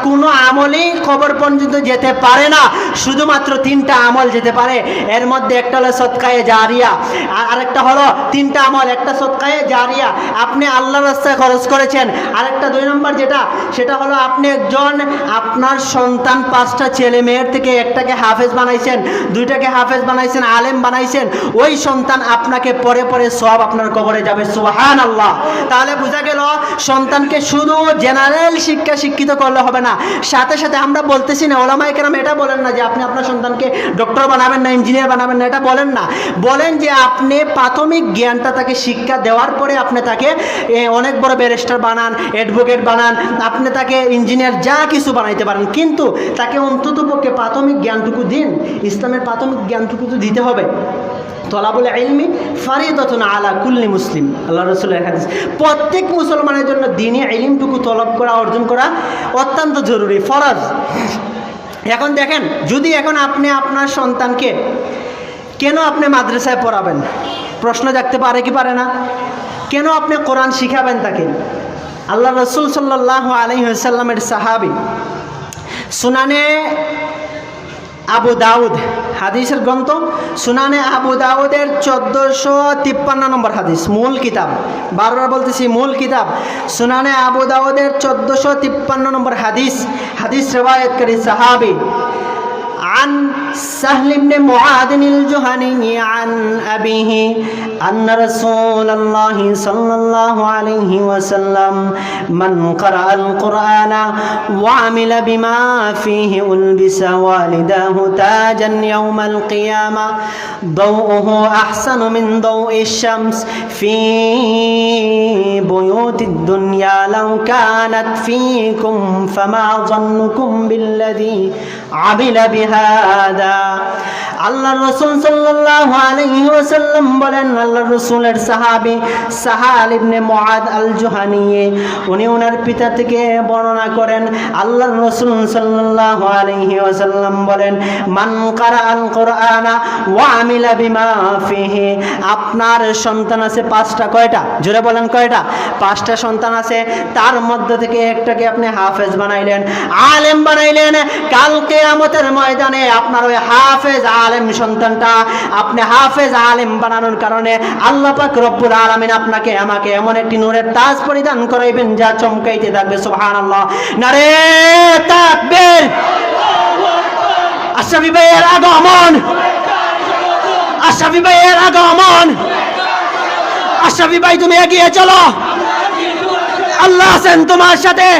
কোনো আমলই কবর পর্যন্ত যেতে পারে না, শুধুমাত্র 3টা আমল যেতে পারে। এর মধ্যে একটা হলো সদকায়ে জারিয়া, আরেকটা হলো 3টা আমল, একটা সদকায়ে জারিয়া আপনি আল্লাহর রাস্তায় খরচ করেছেন, আরেকটা 2 নম্বর যেটা সেটা হলো আপনি একজন আপনার সন্তান 5টা ছেলে মেয়ের থেকে একটাকে হাফেজ বানাইছেন, 2টাকে হাফেজ বানাইছেন, আলেম বানাইছেন, ওই সন্তান আপনাকে পরে পরে সব আপনার কবরে যাবে। সুবহানাল্লাহ। তাহলে বোঝা গেল সন্তানকে শুধু জেনারেল শিক্ষা শিক্ষিত করলে হবে না, সাথে সাথে আমরা বলতেছি না, ওলামায়ে কেরাম এটা বলেন না যে আপনি আপনার সন্তানকে ডক্টর বানাবেন না, ইঞ্জিনিয়ার বানাবেন না, এটা বলেন না। বলেন যে আপনি প্রাথমিক জ্ঞানটা তাকে শিক্ষা দেওয়ার পরে আপনি তাকে অনেক বড় ব্যারিস্টার বানান, অ্যাডভোকেট বানান, আপনি তাকে ইঞ্জিনিয়ার যা কিছু বানাইতে পারেন, কিন্তু তাকে অন্ততপক্ষে প্রাথমিক জ্ঞানটুকু দিন। ইসলামের প্রাথমিক জ্ঞানটুকু তো দিতে হবে। তলাবুল ইলমি ফারিদাতুন আলা কুল্লি মুসলিম, আল্লাহ রাসূলের হাদিস। প্রত্যেক মুসলমানের জন্য দ্বীনি ইলমটুকু তলব করা, অর্জন করা অত্যন্ত জরুরি, ফরজ। এখন দেখেন, যদি এখন আপনি আপনার সন্তানকে কেন আপনি মাদ্রাসায় পড়াবেন, প্রশ্ন জাগতে পারে কি পারে না? কেন আপনি কোরআন শিখাবেন তাকে? আল্লাহ রাসূল সাল্লাল্লাহু আলাইহি ওয়াসাল্লামের সাহাবী, সুনানে আবু দাউদ, হাদিসের গ্রন্থ সুনানে আবু দাউদের 1453 নম্বর হাদিস, মূল কিতাব, বারবার বলতেছি মূল কিতাব, সুনানে আবু দাউদের 1453 নম্বর হাদিস। হাদিস রিওয়ায়াতকারী সাহাবী عن سهل بن معاذ الجهني عن أبيه أن رسول الله صلى الله عليه وسلم من قرأ القرآن وعمل بما فيه ألبس والداه تاجا يوم القيامة ضوءه أحسن من ضوء الشمس في بيوت الدنيا لو كانت فيكم فما ظنكم بالذي عمل بهذا। আল্লাহ রাসূল সাল্লাল্লাহু আলাইহি ওয়াসাল্লাম বলেন, আল্লাহ রাসূলের সাহাবী সাহাল ইবনে মুআদ আল জুহানী, উনি ওনার পিতা থেকে বর্ণনা করেন, আল্লাহ রাসূল সাল্লাল্লাহু আলাইহি ওয়াসাল্লাম বলেন, মান কারাআল কুরআনা ওয়া আমিলা বিমা ফিহি। আপনার সন্তান আছে 5টা, কয়টা? জোরে বলেন কয়টা? 5টা সন্তান আছে, তার মধ্য থেকে একটাকে আপনি হাফেজ বানাইলেন, আলেম বানাইলেন। কাল কিয়ামতের ময়দানে আপনার ওই হাফেজ আলেম সন্তানটা আপনি হাফেজ আলেম বানানোর কারণে আল্লাহ পাক রব্বুল আলামিন আপনাকে আমাকে এমন একটি নূরের তাজ পরিধান করাইবেন যা চমকাইতে থাকবে। সুবহানাল্লাহ, নারে তাকবীর। আশরাফি ভাইয়ের আগমন, আশরাফি ভাইয়ের আগমন। আশরাফি ভাই তুমি এগিয়ে চলো, আল্লাহ আছেন তোমার সাথে।